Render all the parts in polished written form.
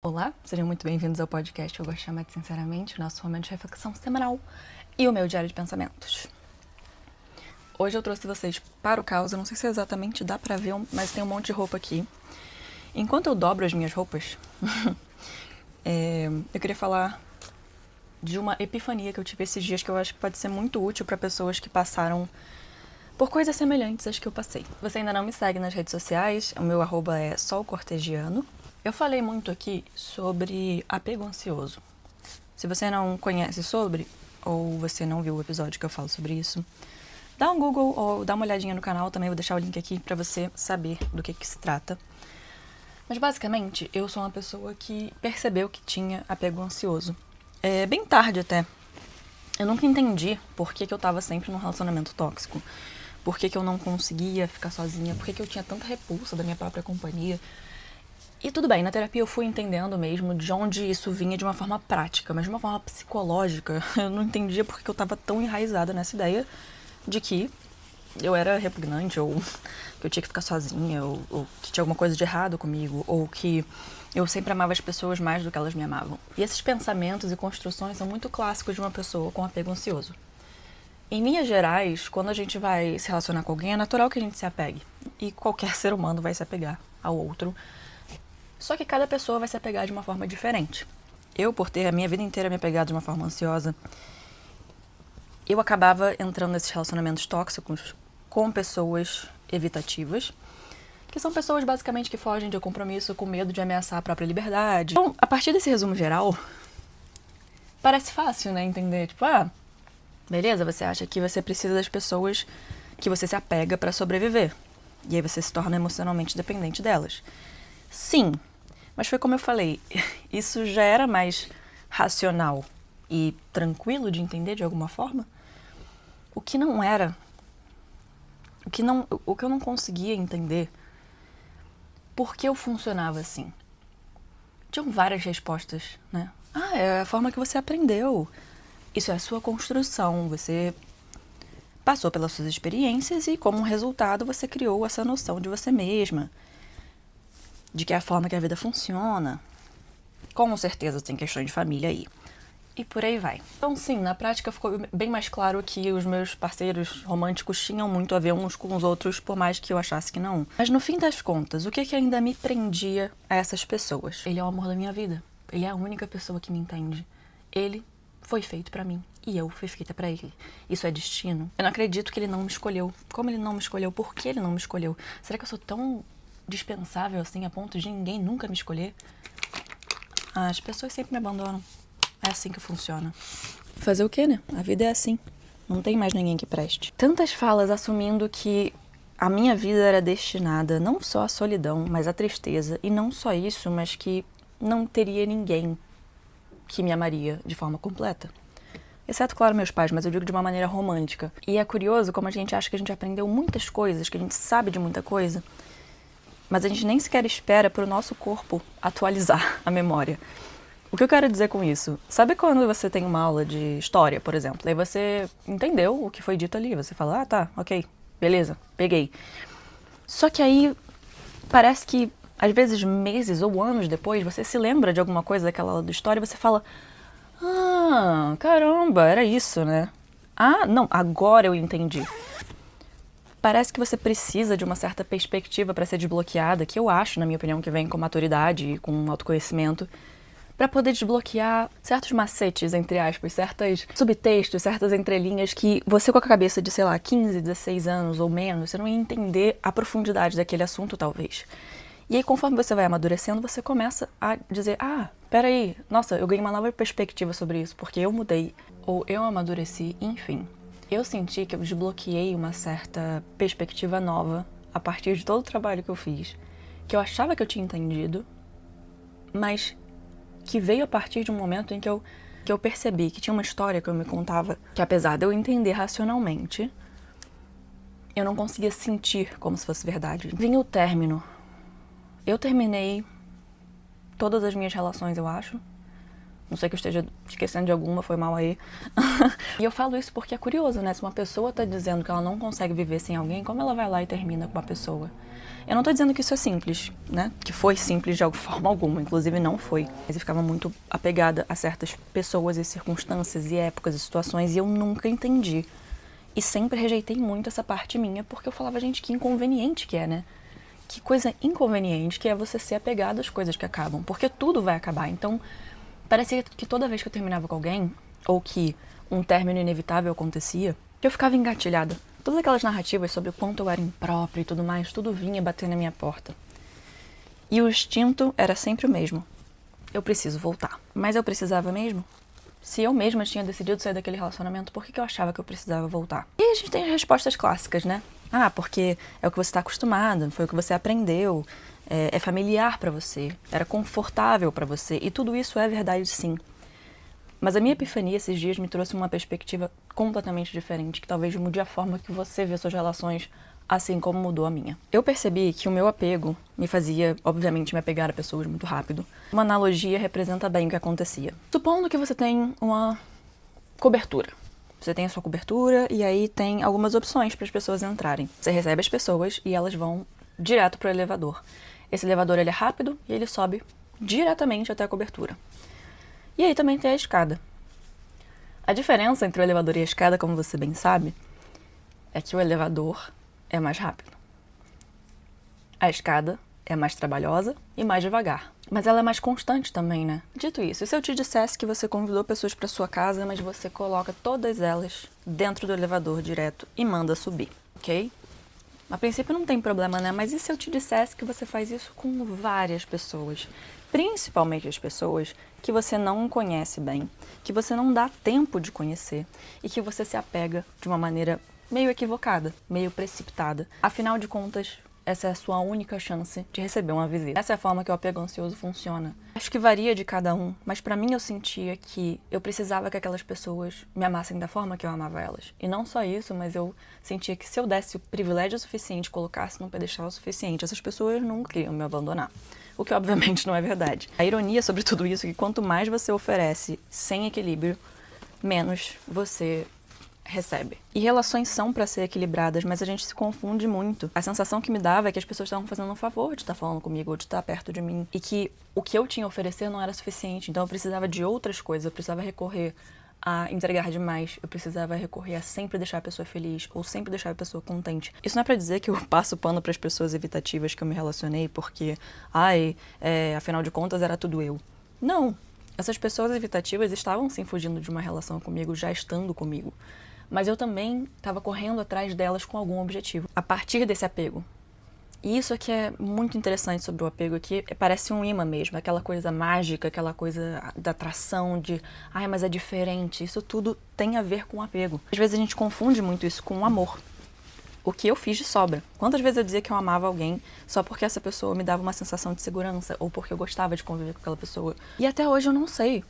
Olá, sejam muito bem-vindos ao podcast que eu gosto de chamar de Sinceramente, o nosso momento de reflexão semanal e o meu diário de pensamentos. Hoje eu trouxe vocês para o caos, eu não sei se exatamente dá pra ver, mas tem um monte de roupa aqui. Enquanto eu dobro as minhas roupas, eu queria falar de uma epifania que eu tive esses dias que eu acho que pode ser muito útil para pessoas que passaram por coisas semelhantes às que eu passei. Você ainda não me segue nas redes sociais, o meu arroba é solcortesiano. Eu falei muito aqui sobre apego ansioso. Se você não conhece sobre, ou você não viu o episódio que eu falo sobre isso, dá um Google ou dá uma olhadinha no canal, também vou deixar o link aqui pra você saber do que se trata. Mas basicamente, eu sou uma pessoa que percebeu que tinha apego ansioso. Bem tarde até. Eu nunca entendi por que eu tava sempre num relacionamento tóxico. Por que eu não conseguia ficar sozinha, por que eu tinha tanta repulsa da minha própria companhia. E tudo bem, na terapia eu fui entendendo mesmo de onde isso vinha de uma forma prática, mas de uma forma psicológica. Eu não entendia por que eu tava tão enraizada nessa ideia de que eu era repugnante, ou que eu tinha que ficar sozinha, ou que tinha alguma coisa de errado comigo, ou que eu sempre amava as pessoas mais do que elas me amavam. E esses pensamentos e construções são muito clássicos de uma pessoa com apego ansioso. Em linhas gerais, quando a gente vai se relacionar com alguém, é natural que a gente se apegue. E qualquer ser humano vai se apegar ao outro. Só que cada pessoa vai se apegar de uma forma diferente. Eu, por ter a minha vida inteira me apegado de uma forma ansiosa, eu acabava entrando nesses relacionamentos tóxicos com pessoas evitativas, que são pessoas basicamente que fogem de compromisso com medo de ameaçar a própria liberdade. Então, a partir desse resumo geral, parece fácil, né, entender, tipo, beleza, você acha que você precisa das pessoas que você se apega pra sobreviver. E aí você se torna emocionalmente dependente delas. Sim, mas foi como eu falei, isso já era mais racional e tranquilo de entender de alguma forma. O que não era, o que eu não conseguia entender, por que eu funcionava assim. Tinham várias respostas, né? É a forma que você aprendeu. Isso é a sua construção, você passou pelas suas experiências e, como resultado, você criou essa noção de você mesma, de que é a forma que a vida funciona. Com certeza tem questões de família aí. E por aí vai. Então sim, na prática ficou bem mais claro que os meus parceiros românticos tinham muito a ver uns com os outros, por mais que eu achasse que não. Mas no fim das contas, o que ainda me prendia a essas pessoas? Ele é o amor da minha vida. Ele é a única pessoa que me entende. Ele foi feito pra mim e eu fui feita pra ele. Isso é destino? Eu não acredito que ele não me escolheu. Como ele não me escolheu? Por que ele não me escolheu? Será que eu sou tão dispensável assim a ponto de ninguém nunca me escolher? As pessoas sempre me abandonam. É assim que funciona. Fazer o quê, né? A vida é assim. Não tem mais ninguém que preste. Tantas falas assumindo que a minha vida era destinada não só à solidão, mas à tristeza. E não só isso, mas que não teria ninguém que me amaria de forma completa. Exceto, claro, meus pais, mas eu digo de uma maneira romântica. E é curioso como a gente acha que a gente aprendeu muitas coisas, que a gente sabe de muita coisa, mas a gente nem sequer espera para o nosso corpo atualizar a memória. O que eu quero dizer com isso? Sabe quando você tem uma aula de história, por exemplo, aí você entendeu o que foi dito ali, você fala, tá, ok, beleza, peguei. Só que aí parece que, às vezes, meses ou anos depois, você se lembra de alguma coisa daquela aula de história e você fala, caramba, era isso, né? Não, agora eu entendi. Parece que você precisa de uma certa perspectiva para ser desbloqueada, que eu acho, na minha opinião, que vem com maturidade e com autoconhecimento, para poder desbloquear certos macetes, entre aspas, certos subtextos, certas entrelinhas que você com a cabeça de, sei lá, 15, 16 anos ou menos, você não ia entender a profundidade daquele assunto, talvez. E aí, conforme você vai amadurecendo, você começa a dizer, peraí, nossa, eu ganhei uma nova perspectiva sobre isso, porque eu mudei, ou eu amadureci, enfim. Eu senti que eu desbloqueei uma certa perspectiva nova a partir de todo o trabalho que eu fiz, que eu achava que eu tinha entendido, mas que veio a partir de um momento em que eu percebi que tinha uma história que eu me contava, que apesar de eu entender racionalmente, eu não conseguia sentir como se fosse verdade. Vinha o término. Eu terminei todas as minhas relações, eu acho. Não sei que eu esteja esquecendo de alguma, foi mal aí. E eu falo isso porque é curioso, né? Se uma pessoa tá dizendo que ela não consegue viver sem alguém, como ela vai lá e termina com uma pessoa? Eu não tô dizendo que isso é simples, né? Que foi simples de forma alguma, inclusive não foi. Mas eu ficava muito apegada a certas pessoas e circunstâncias e épocas e situações e eu nunca entendi. E sempre rejeitei muito essa parte minha, porque eu falava, gente, que inconveniente que é, né? Que coisa inconveniente que é você ser apegado às coisas que acabam, porque tudo vai acabar. Então, parecia que toda vez que eu terminava com alguém, ou que um término inevitável acontecia, eu ficava engatilhada. Todas aquelas narrativas sobre o quanto eu era imprópria e tudo mais, tudo vinha bater na minha porta. E o instinto era sempre o mesmo. Eu preciso voltar. Mas eu precisava mesmo? Se eu mesma tinha decidido sair daquele relacionamento, por que eu achava que eu precisava voltar? E aí a gente tem as respostas clássicas, né? Ah, porque é o que você está acostumado, foi o que você aprendeu, é familiar para você, era confortável para você. E tudo isso é verdade, sim. Mas a minha epifania esses dias me trouxe uma perspectiva completamente diferente, que talvez mude a forma que você vê suas relações, assim como mudou a minha. Eu percebi que o meu apego me fazia, obviamente, me apegar a pessoas muito rápido. Uma analogia representa bem o que acontecia. Supondo que você tem uma cobertura. Você tem a sua cobertura e aí tem algumas opções para as pessoas entrarem. Você recebe as pessoas e elas vão direto para o elevador. Esse elevador ele é rápido e ele sobe diretamente até a cobertura. E aí também tem a escada. A diferença entre o elevador e a escada, como você bem sabe, é que o elevador é mais rápido. A escada é mais trabalhosa e mais devagar. Mas ela é mais constante também, né? Dito isso, e se eu te dissesse que você convidou pessoas para sua casa, mas você coloca todas elas dentro do elevador direto e manda subir, ok? A princípio não tem problema, né? Mas e se eu te dissesse que você faz isso com várias pessoas? Principalmente as pessoas que você não conhece bem, que você não dá tempo de conhecer e que você se apega de uma maneira meio equivocada, meio precipitada. Afinal de contas, essa é a sua única chance de receber uma visita. Essa é a forma que o apego ansioso funciona. Acho que varia de cada um, mas pra mim eu sentia que eu precisava que aquelas pessoas me amassem da forma que eu amava elas. E não só isso, mas eu sentia que se eu desse o privilégio suficiente, colocasse num pedestal o suficiente, essas pessoas nunca iriam me abandonar. O que obviamente não é verdade. A ironia sobre tudo isso é que quanto mais você oferece sem equilíbrio, menos você recebe. E relações são para ser equilibradas, mas a gente se confunde muito. A sensação que me dava é que as pessoas estavam fazendo um favor de estar falando comigo ou de estar perto de mim. E que o que eu tinha a oferecer não era suficiente. Então eu precisava de outras coisas. Eu precisava recorrer a entregar demais. Eu precisava recorrer a sempre deixar a pessoa feliz ou sempre deixar a pessoa contente. Isso não é pra dizer que eu passo pano para as pessoas evitativas que eu me relacionei porque, afinal de contas era tudo eu. Não. Essas pessoas evitativas estavam sim fugindo de uma relação comigo, já estando comigo. Mas eu também estava correndo atrás delas com algum objetivo, a partir desse apego. E isso aqui é muito interessante sobre o apego aqui, parece um imã mesmo, aquela coisa mágica, aquela coisa da atração, de mas é diferente, isso tudo tem a ver com o apego. Às vezes a gente confunde muito isso com o amor, o que eu fiz de sobra. Quantas vezes eu dizia que eu amava alguém só porque essa pessoa me dava uma sensação de segurança, ou porque eu gostava de conviver com aquela pessoa. E até hoje eu não sei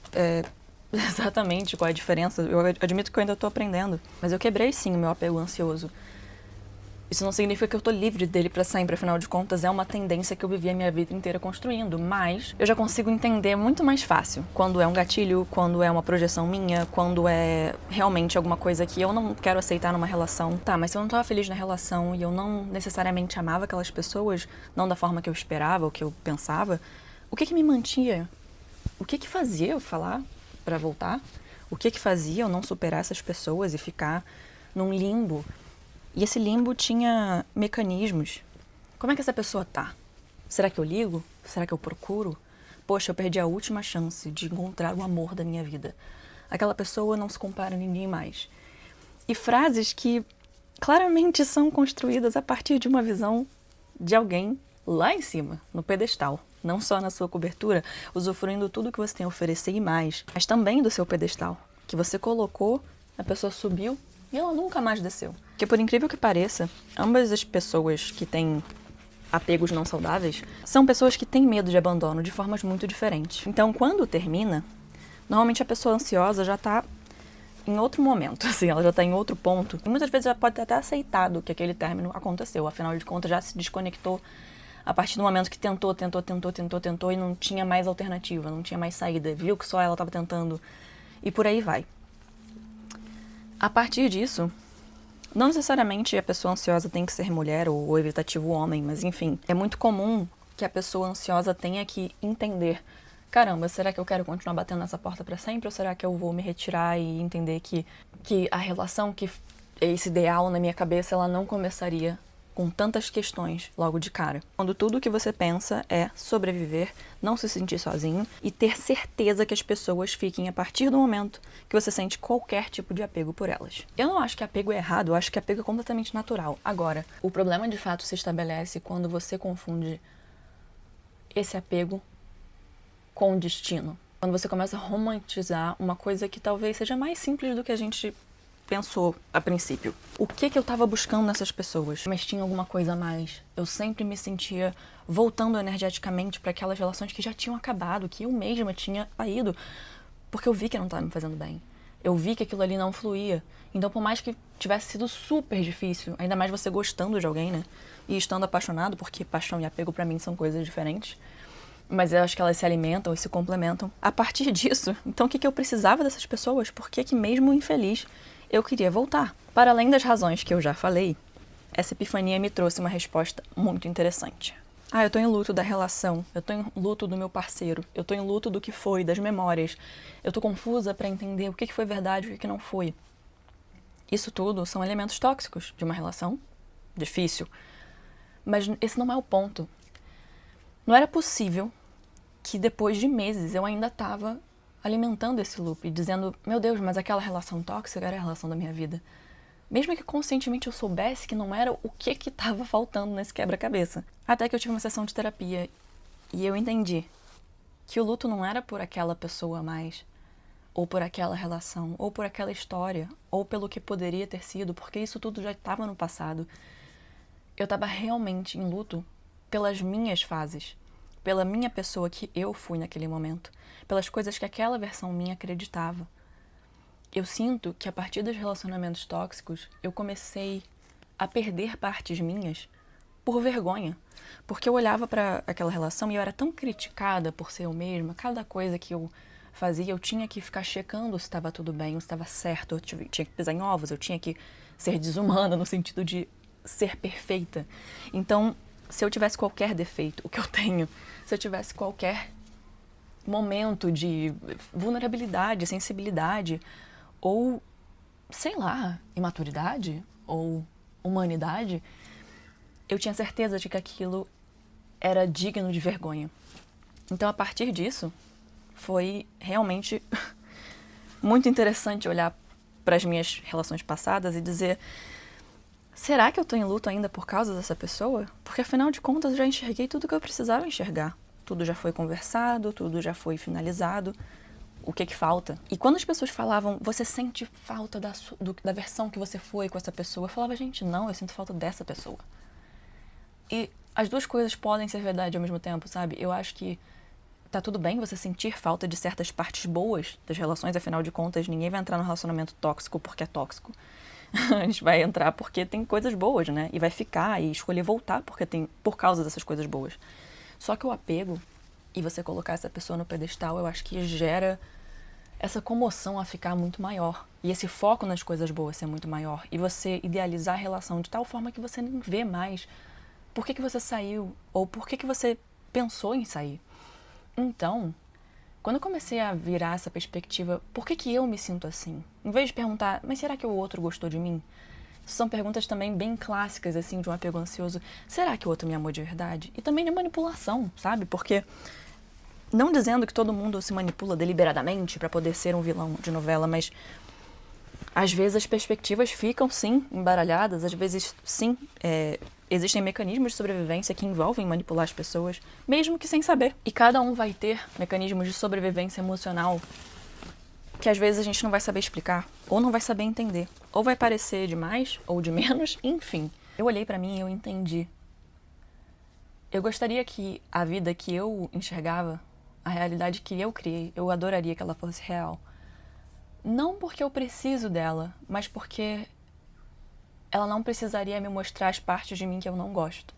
exatamente qual é a diferença, eu admito que eu ainda estou aprendendo, mas eu quebrei sim o meu apego ansioso. Isso não significa que eu tô livre dele pra sempre, afinal de contas é uma tendência que eu vivi a minha vida inteira construindo, mas eu já consigo entender muito mais fácil quando é um gatilho, quando é uma projeção minha, quando é realmente alguma coisa que eu não quero aceitar numa relação. Tá, mas se eu não tava feliz na relação e eu não necessariamente amava aquelas pessoas, não da forma que eu esperava ou que eu pensava, o que me mantinha? O que fazia eu falar pra voltar? O que fazia eu não superar essas pessoas e ficar num limbo? E esse limbo tinha mecanismos. Como é que essa pessoa tá? Será que eu ligo? Será que eu procuro? Poxa, eu perdi a última chance de encontrar o amor da minha vida. Aquela pessoa não se compara a ninguém mais. E frases que claramente são construídas a partir de uma visão de alguém lá em cima, no pedestal. Não só na sua cobertura, usufruindo tudo que você tem a oferecer e mais, mas também do seu pedestal, que você colocou, a pessoa subiu e ela nunca mais desceu. Porque por incrível que pareça, ambas as pessoas que têm apegos não saudáveis são pessoas que têm medo de abandono de formas muito diferentes. Então, quando termina, normalmente a pessoa ansiosa já tá em outro momento, assim, ela já tá em outro ponto. E muitas vezes já pode ter até aceitado que aquele término aconteceu, afinal de contas já se desconectou a partir do momento que tentou e não tinha mais alternativa, não tinha mais saída, viu que só ela estava tentando e por aí vai. A partir disso, Não necessariamente a pessoa ansiosa tem que ser mulher ou evitativo homem, mas enfim, é muito comum que a pessoa ansiosa tenha que entender: caramba, será que eu quero continuar batendo nessa porta para sempre, ou será que eu vou me retirar e entender que a relação que é esse ideal na minha cabeça, ela não começaria com tantas questões logo de cara. Quando tudo o que você pensa é sobreviver, não se sentir sozinho e ter certeza que as pessoas fiquem a partir do momento que você sente qualquer tipo de apego por elas. Eu não acho que apego é errado, eu acho que apego é completamente natural. Agora, o problema de fato se estabelece quando você confunde esse apego com o destino. Quando você começa a romantizar uma coisa que talvez seja mais simples do que a gente pensou a princípio. O que eu tava buscando nessas pessoas? Mas tinha alguma coisa a mais. Eu sempre me sentia voltando energeticamente para aquelas relações que já tinham acabado, que eu mesma tinha saído, porque eu vi que não tava me fazendo bem. Eu vi que aquilo ali não fluía. Então, por mais que tivesse sido super difícil, ainda mais você gostando de alguém, né? E estando apaixonado, porque paixão e apego pra mim são coisas diferentes. Mas eu acho que elas se alimentam e se complementam. A partir disso, então o que eu precisava dessas pessoas? Por que mesmo infeliz eu queria voltar? Para além das razões que eu já falei, essa epifania me trouxe uma resposta muito interessante. Eu tô em luto da relação, eu tô em luto do meu parceiro, eu tô em luto do que foi, das memórias. Eu tô confusa para entender o que foi verdade e o que não foi. Isso tudo são elementos tóxicos de uma relação difícil. Mas esse não é o ponto. Não era possível que depois de meses eu ainda estava alimentando esse loop, dizendo: meu Deus, mas aquela relação tóxica era a relação da minha vida. Mesmo que conscientemente eu soubesse que não era o que estava faltando nesse quebra-cabeça. Até que eu tive uma sessão de terapia e eu entendi que o luto não era por aquela pessoa a mais, ou por aquela relação, ou por aquela história, ou pelo que poderia ter sido, porque isso tudo já estava no passado. Eu estava realmente em luto pelas minhas fases, pela minha pessoa que eu fui naquele momento, pelas coisas que aquela versão minha acreditava. Eu sinto que a partir dos relacionamentos tóxicos, eu comecei a perder partes minhas por vergonha. Porque eu olhava para aquela relação e eu era tão criticada por ser eu mesma. Cada coisa que eu fazia, eu tinha que ficar checando se estava tudo bem, se estava certo. Eu tinha que pisar em ovos, eu tinha que ser desumana no sentido de ser perfeita. Então, se eu tivesse qualquer defeito, o que eu tenho, se eu tivesse qualquer momento de vulnerabilidade, sensibilidade, ou, sei lá, imaturidade, ou humanidade, eu tinha certeza de que aquilo era digno de vergonha. Então, a partir disso, foi realmente muito interessante olhar para as minhas relações passadas e dizer: será que eu tô em luto ainda por causa dessa pessoa? Porque, afinal de contas, eu já enxerguei tudo que eu precisava enxergar. Tudo já foi conversado, tudo já foi finalizado. O que falta? E quando as pessoas falavam: você sente falta da versão que você foi com essa pessoa? Eu falava: gente, não, eu sinto falta dessa pessoa. E as duas coisas podem ser verdade ao mesmo tempo, sabe? Eu acho que tá tudo bem você sentir falta de certas partes boas das relações, afinal de contas, ninguém vai entrar num relacionamento tóxico porque é tóxico. A gente vai entrar porque tem coisas boas, né? E vai ficar e escolher voltar por causa dessas coisas boas. Só que o apego e você colocar essa pessoa no pedestal, eu acho que gera essa comoção a ficar muito maior. E esse foco nas coisas boas ser muito maior. E você idealizar a relação de tal forma que você nem vê mais por que você saiu ou por que você pensou em sair. Então, quando eu comecei a virar essa perspectiva, por que eu me sinto assim? Em vez de perguntar: mas será que o outro gostou de mim? São perguntas também bem clássicas, assim, de um apego ansioso. Será que o outro me amou de verdade? E também de manipulação, sabe? Porque, não dizendo que todo mundo se manipula deliberadamente para poder ser um vilão de novela, mas às vezes as perspectivas ficam, sim, embaralhadas. Às vezes, sim, existem mecanismos de sobrevivência que envolvem manipular as pessoas, mesmo que sem saber. E cada um vai ter mecanismos de sobrevivência emocional que às vezes a gente não vai saber explicar, ou não vai saber entender. Ou vai parecer de mais, ou de menos, enfim. Eu olhei pra mim e eu entendi. Eu gostaria que a vida que eu enxergava, a realidade que eu criei, eu adoraria que ela fosse real. Não porque eu preciso dela, mas porque ela não precisaria me mostrar as partes de mim que eu não gosto.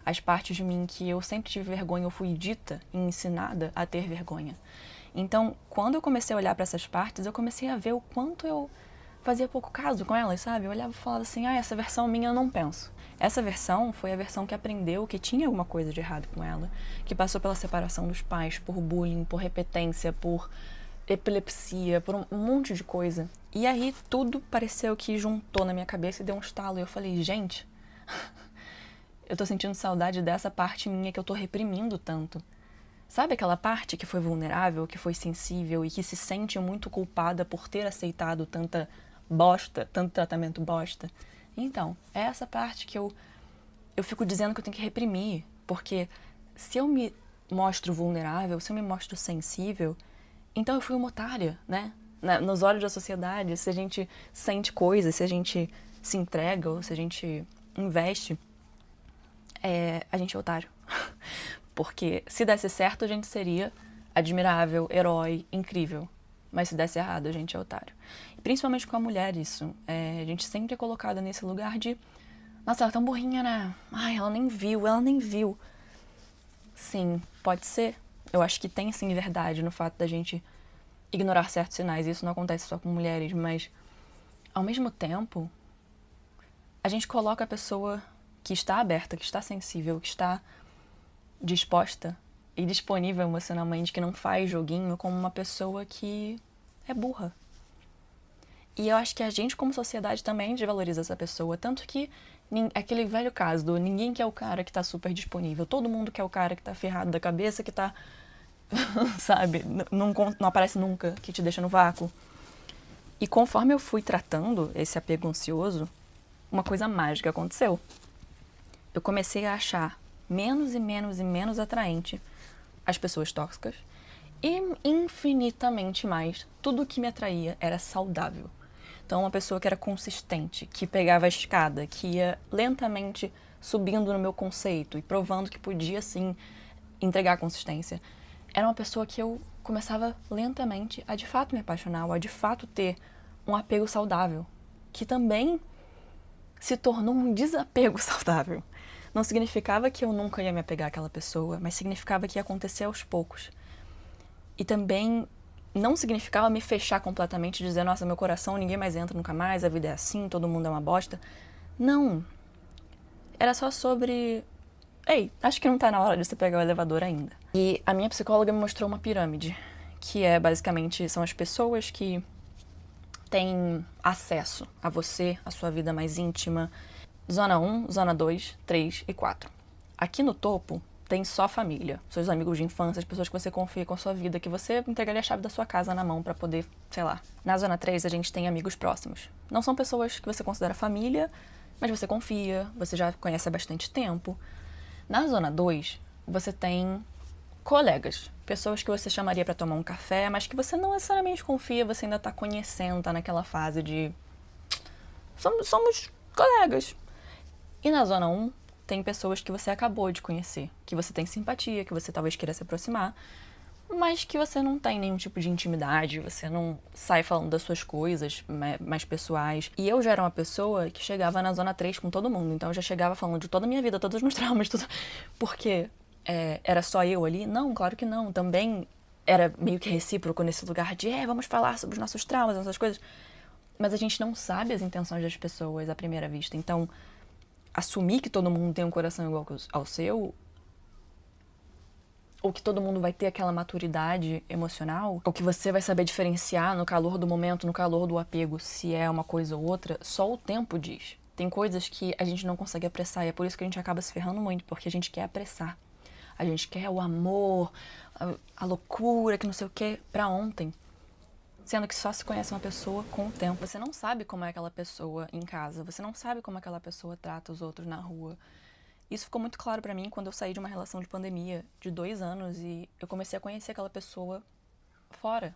As partes de mim que eu sempre tive vergonha, eu fui dita e ensinada a ter vergonha. Então, quando eu comecei a olhar para essas partes, eu comecei a ver o quanto eu fazia pouco caso com elas, sabe? Eu olhava e falava assim, essa versão minha eu não penso. Essa versão foi a versão que aprendeu que tinha alguma coisa de errado com ela, que passou pela separação dos pais, por bullying, por repetência, por epilepsia, por um monte de coisa. E aí tudo pareceu que juntou na minha cabeça e deu um estalo. E eu falei, gente, eu tô sentindo saudade dessa parte minha que eu tô reprimindo tanto. Sabe aquela parte que foi vulnerável, que foi sensível e que se sente muito culpada por ter aceitado tanta bosta, tanto tratamento bosta? Então, é essa parte que eu fico dizendo que eu tenho que reprimir. Porque se eu me mostro vulnerável, se eu me mostro sensível, então eu fui uma otária, né? Nos olhos da sociedade, se a gente sente coisas, se a gente se entrega ou se a gente investe, a gente é otário. Porque se desse certo, a gente seria admirável, herói, incrível. Mas se desse errado, a gente é otário. E principalmente com a mulher, isso. A gente sempre é colocada nesse lugar de... Nossa, ela é tão burrinha, né? Ai, ela nem viu. Sim, pode ser. Eu acho que tem, sim, verdade no fato da gente ignorar certos sinais. Isso não acontece só com mulheres, mas... Ao mesmo tempo, a gente coloca a pessoa que está aberta, que está sensível, que está disposta e disponível emocionalmente, que não faz joguinho, como uma pessoa que é burra. E eu acho que a gente, como sociedade, também desvaloriza essa pessoa. Tanto que aquele velho caso do ninguém quer o cara que tá super disponível. Todo mundo quer o cara que tá ferrado da cabeça, que tá... sabe? Não aparece nunca, que te deixa no vácuo. E conforme eu fui tratando esse apego ansioso, uma coisa mágica aconteceu. Eu comecei a achar menos e menos e menos atraente as pessoas tóxicas e infinitamente mais tudo que me atraía era saudável. Então, uma pessoa que era consistente, que pegava a escada, que ia lentamente subindo no meu conceito e provando que podia, sim, entregar consistência, era uma pessoa que eu começava lentamente a de fato me apaixonar, ou a de fato ter um apego saudável, que também se tornou um desapego saudável. Não significava que eu nunca ia me apegar àquela pessoa, mas significava que ia acontecer aos poucos. E também não significava me fechar completamente e dizer, nossa, meu coração, ninguém mais entra nunca mais, a vida é assim, todo mundo é uma bosta. Não. Era só sobre... Ei, acho que não tá na hora de você pegar o elevador ainda. E a minha psicóloga me mostrou uma pirâmide, que é basicamente, são as pessoas que têm acesso a você, a sua vida mais íntima. Zona 1, Zona 2, 3 e 4. Aqui no topo tem só família, seus amigos de infância, as pessoas que você confia com a sua vida, que você entregaria a chave da sua casa na mão pra poder, sei lá. Na Zona 3 a gente tem amigos próximos. Não são pessoas que você considera família, mas você confia, você já conhece há bastante tempo. Na Zona 2 você tem colegas, pessoas que você chamaria pra tomar um café, mas que você não necessariamente confia, você ainda tá conhecendo, tá naquela fase de... Somos colegas. E na Zona 1, tem pessoas que você acabou de conhecer, que você tem simpatia, que você talvez queira se aproximar, mas que você não tem nenhum tipo de intimidade, você não sai falando das suas coisas mais pessoais. E eu já era uma pessoa que chegava na Zona 3 com todo mundo, então eu já chegava falando de toda a minha vida, todos os meus traumas, tudo. Porque era só eu ali? Não, claro que não. Também era meio que recíproco nesse lugar de, vamos falar sobre os nossos traumas, essas coisas. Mas a gente não sabe as intenções das pessoas à primeira vista, então... assumir que todo mundo tem um coração igual ao seu, ou que todo mundo vai ter aquela maturidade emocional, ou que você vai saber diferenciar no calor do momento, no calor do apego, se é uma coisa ou outra, só o tempo diz. Tem coisas que a gente não consegue apressar, e é por isso que a gente acaba se ferrando muito, porque a gente quer apressar. A gente quer o amor, a loucura, que não sei o que, pra ontem. Sendo que só se conhece uma pessoa com o tempo. Você não sabe como é aquela pessoa em casa, você não sabe como aquela pessoa trata os outros na rua. Isso ficou muito claro pra mim quando eu saí de uma relação de pandemia de 2 anos e eu comecei a conhecer aquela pessoa fora.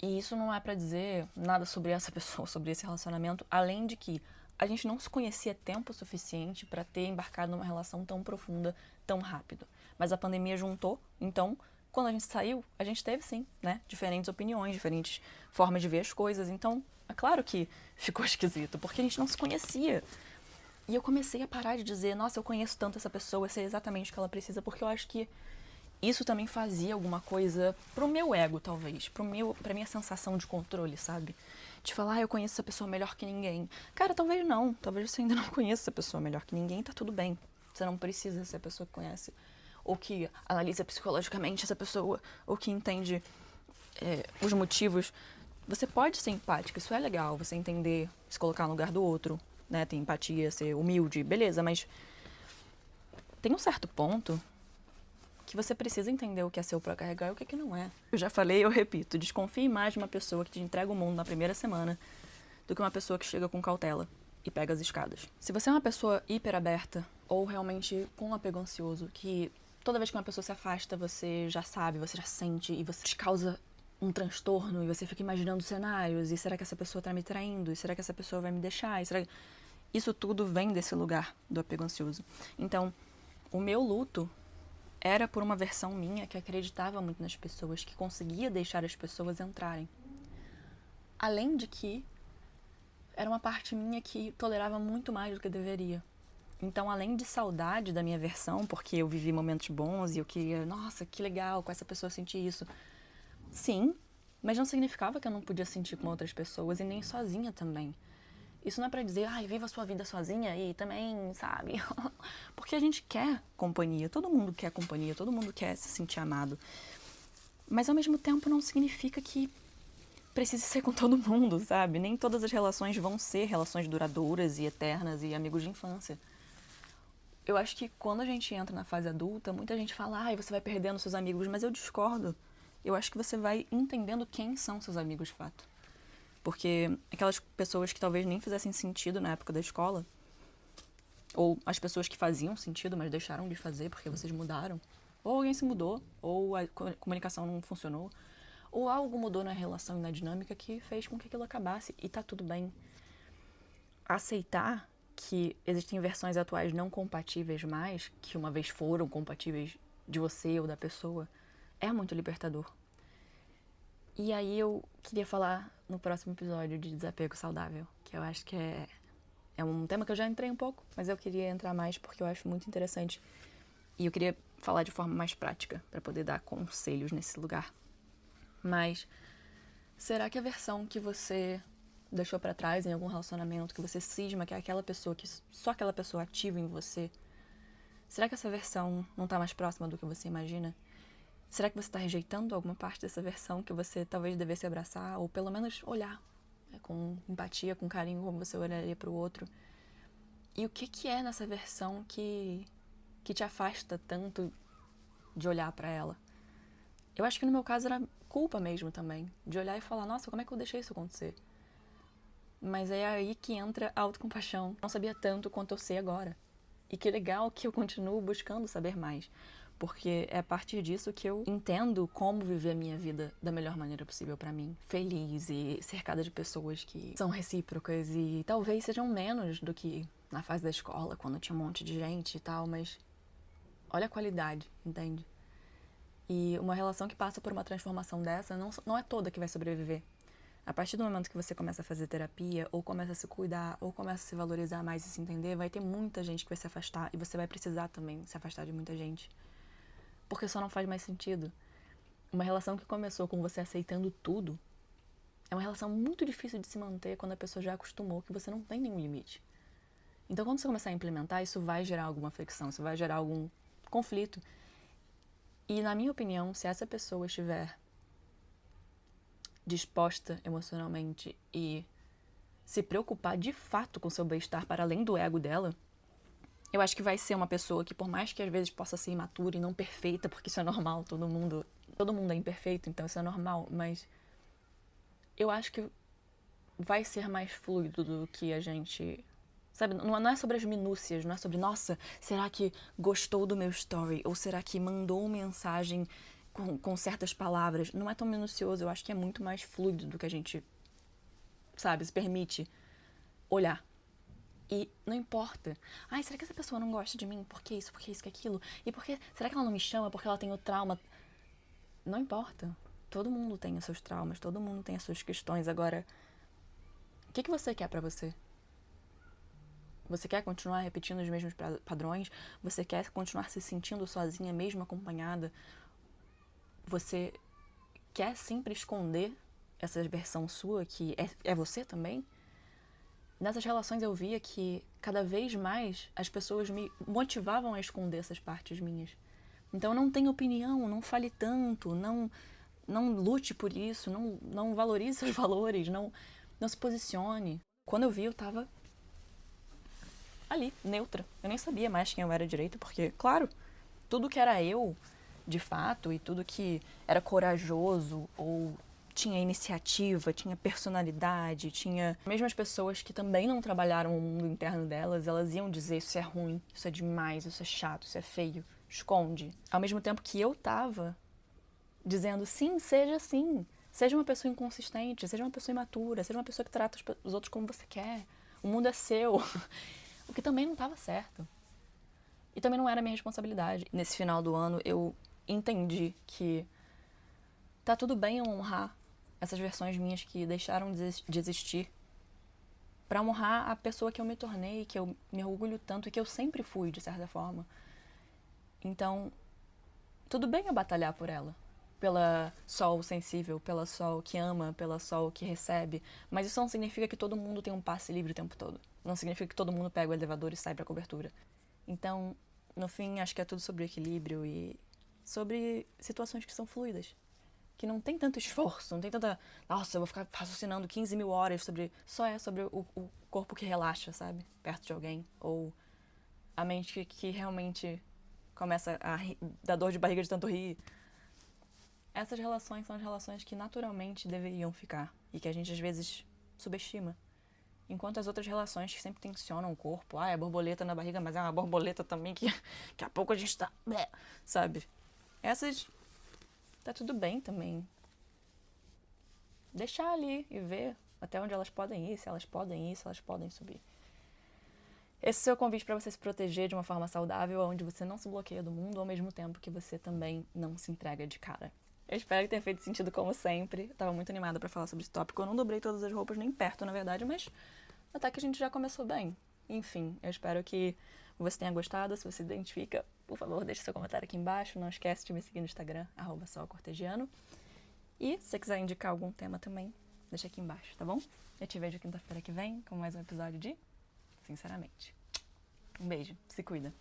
E isso não é pra dizer nada sobre essa pessoa, sobre esse relacionamento, além de que a gente não se conhecia tempo suficiente pra ter embarcado numa relação tão profunda, tão rápido. Mas a pandemia juntou, então... quando a gente saiu, a gente teve, sim, né? Diferentes opiniões, diferentes formas de ver as coisas. Então, é claro que ficou esquisito, porque a gente não se conhecia. E eu comecei a parar de dizer, nossa, eu conheço tanto essa pessoa, eu sei exatamente o que ela precisa, porque eu acho que isso também fazia alguma coisa pro meu ego, talvez. Pra minha sensação de controle, sabe? de falar, eu conheço essa pessoa melhor que ninguém. Cara, talvez não. Talvez você ainda não conheça essa pessoa melhor que ninguém, tá tudo bem. Você não precisa ser a pessoa que conhece, ou que analisa psicologicamente essa pessoa, ou que entende os motivos. Você pode ser empática, isso é legal, você entender, se colocar no lugar do outro, né? Ter empatia, ser humilde, beleza, mas tem um certo ponto que você precisa entender o que é seu pra carregar e o que não é. Eu já falei, eu repito, desconfie mais de uma pessoa que te entrega o mundo na primeira semana do que uma pessoa que chega com cautela e pega as escadas. Se você é uma pessoa hiper aberta ou realmente com um apego ansioso, que toda vez que uma pessoa se afasta, você já sabe, você já sente e você te causa um transtorno e você fica imaginando cenários e será que essa pessoa tá me traindo? E será que essa pessoa vai me deixar? E será... Isso tudo vem desse lugar do apego ansioso. Então, o meu luto era por uma versão minha que acreditava muito nas pessoas, que conseguia deixar as pessoas entrarem. Além de que era uma parte minha que tolerava muito mais do que deveria. Então, além de saudade da minha versão, porque eu vivi momentos bons e eu queria, nossa, que legal, com essa pessoa sentir isso. Sim, mas não significava que eu não podia sentir com outras pessoas e nem sozinha também. Isso não é pra dizer, ai, viva a sua vida sozinha e também, sabe? Porque a gente quer companhia, todo mundo quer companhia, todo mundo quer se sentir amado. Mas ao mesmo tempo não significa que precise ser com todo mundo, sabe? Nem todas as relações vão ser relações duradouras e eternas e amigos de infância. Eu acho que quando a gente entra na fase adulta, muita gente fala, ai, você vai perdendo seus amigos, mas eu discordo. Eu acho que você vai entendendo quem são seus amigos de fato. Porque aquelas pessoas que talvez nem fizessem sentido na época da escola, ou as pessoas que faziam sentido, mas deixaram de fazer porque vocês mudaram, ou alguém se mudou, ou a comunicação não funcionou, ou algo mudou na relação e na dinâmica que fez com que aquilo acabasse, e tá tudo bem. Aceitar que existem versões atuais não compatíveis mais, que uma vez foram compatíveis de você ou da pessoa, é muito libertador. E aí eu queria falar no próximo episódio de desapego saudável, que eu acho que é um tema que eu já entrei um pouco, mas eu queria entrar mais porque eu acho muito interessante. E eu queria falar de forma mais prática, para poder dar conselhos nesse lugar. Mas será que a versão que você deixou para trás em algum relacionamento, que você cisma que é aquela pessoa, que só aquela pessoa ativa em você, será que essa versão não tá mais próxima do que você imagina? Será que você está rejeitando alguma parte dessa versão que você talvez devesse abraçar, ou pelo menos olhar com empatia, com carinho, como você olharia para o outro? E o que é nessa versão que te afasta tanto de olhar para ela? Eu acho que no meu caso era culpa mesmo também, de olhar e falar, nossa, como é que eu deixei isso acontecer? Mas é aí que entra a autocompaixão. Não sabia tanto quanto eu sei agora. E que legal que eu continuo buscando saber mais. Porque é a partir disso que eu entendo como viver a minha vida da melhor maneira possível pra mim. Feliz e cercada de pessoas que são recíprocas e talvez sejam menos do que na fase da escola, quando tinha um monte de gente e tal, mas olha a qualidade, entende? E uma relação que passa por uma transformação dessa não é toda que vai sobreviver. A partir do momento que você começa a fazer terapia, ou começa a se cuidar, ou começa a se valorizar mais e se entender, vai ter muita gente que vai se afastar, e você vai precisar também se afastar de muita gente. Porque só não faz mais sentido. Uma relação que começou com você aceitando tudo, é uma relação muito difícil de se manter quando a pessoa já acostumou que você não tem nenhum limite. Então, quando você começar a implementar, isso vai gerar alguma fricção, isso vai gerar algum conflito. E, na minha opinião, se essa pessoa estiver disposta emocionalmente e se preocupar de fato com seu bem-estar para além do ego dela, eu acho que vai ser uma pessoa que, por mais que às vezes possa ser imatura e não perfeita, porque isso é normal, todo mundo é imperfeito, então isso é normal, mas eu acho que vai ser mais fluido do que a gente... Sabe, não é sobre as minúcias, não é sobre, nossa, será que gostou do meu story? Ou será que mandou mensagem com certas palavras? Não é tão minucioso, eu acho que é muito mais fluido do que a gente, sabe, se permite olhar. E não importa. Ai, será que essa pessoa não gosta de mim? Por que isso, que aquilo? E por que... Será que ela não me chama porque ela tem o trauma? Não importa. Todo mundo tem os seus traumas, todo mundo tem as suas questões. Agora, o que você quer pra você? Você quer continuar repetindo os mesmos padrões? Você quer continuar se sentindo sozinha, mesmo acompanhada? Você quer sempre esconder essa versão sua que é você também, nessas relações eu via que cada vez mais as pessoas me motivavam a esconder essas partes minhas. Então não tenha opinião, não fale tanto, não lute por isso, não valorize seus valores, não se posicione. Quando eu vi, eu tava ali, neutra. Eu nem sabia mais quem eu era direito, porque, claro, tudo que era eu, de fato, e tudo que era corajoso ou tinha iniciativa, tinha personalidade, tinha... Mesmo as pessoas que também não trabalharam o mundo interno delas, elas iam dizer isso é ruim, isso é demais, isso é chato, isso é feio, esconde. Ao mesmo tempo que eu tava dizendo sim, seja assim, seja uma pessoa inconsistente, seja uma pessoa imatura, seja uma pessoa que trata os outros como você quer, o mundo é seu. O que também não estava certo. E também não era minha responsabilidade. Nesse final do ano, eu entendi que tá tudo bem eu honrar essas versões minhas que deixaram de existir pra honrar a pessoa que eu me tornei, que eu me orgulho tanto e que eu sempre fui, de certa forma. Então, tudo bem eu batalhar por ela. Pela Sol sensível, pela Sol que ama, pela Sol que recebe. Mas isso não significa que todo mundo tem um passe livre o tempo todo. Não significa que todo mundo pega o elevador e sai pra cobertura. Então, no fim, acho que é tudo sobre equilíbrio e sobre situações que são fluidas. Que não tem tanto esforço, não tem tanta... Nossa, eu vou ficar raciocinando 15 mil horas sobre... Só é sobre o corpo que relaxa, sabe? Perto de alguém. Ou a mente que realmente começa a dar dor de barriga de tanto rir. Essas relações são as relações que naturalmente deveriam ficar. E que a gente, às vezes, subestima. Enquanto as outras relações que sempre tensionam o corpo, é borboleta na barriga, mas é uma borboleta também que daqui a pouco a gente tá... Sabe? Essas... Tá tudo bem também. Deixar ali e ver até onde elas podem ir, se elas podem ir, se elas podem subir. Esse é o seu convite para você se proteger de uma forma saudável, onde você não se bloqueia do mundo, ao mesmo tempo que você também não se entrega de cara. Eu espero que tenha feito sentido como sempre. Eu tava muito animada pra falar sobre esse tópico. Eu não dobrei todas as roupas, nem perto, na verdade, mas até que a gente já começou bem. Enfim, eu espero que você tenha gostado. Se você se identifica, por favor, deixe seu comentário aqui embaixo. Não esquece de me seguir no Instagram, @solcortesiano. E se você quiser indicar algum tema também, deixa aqui embaixo, tá bom? Eu te vejo quinta-feira que vem com mais um episódio de Sinceramente. Um beijo, se cuida.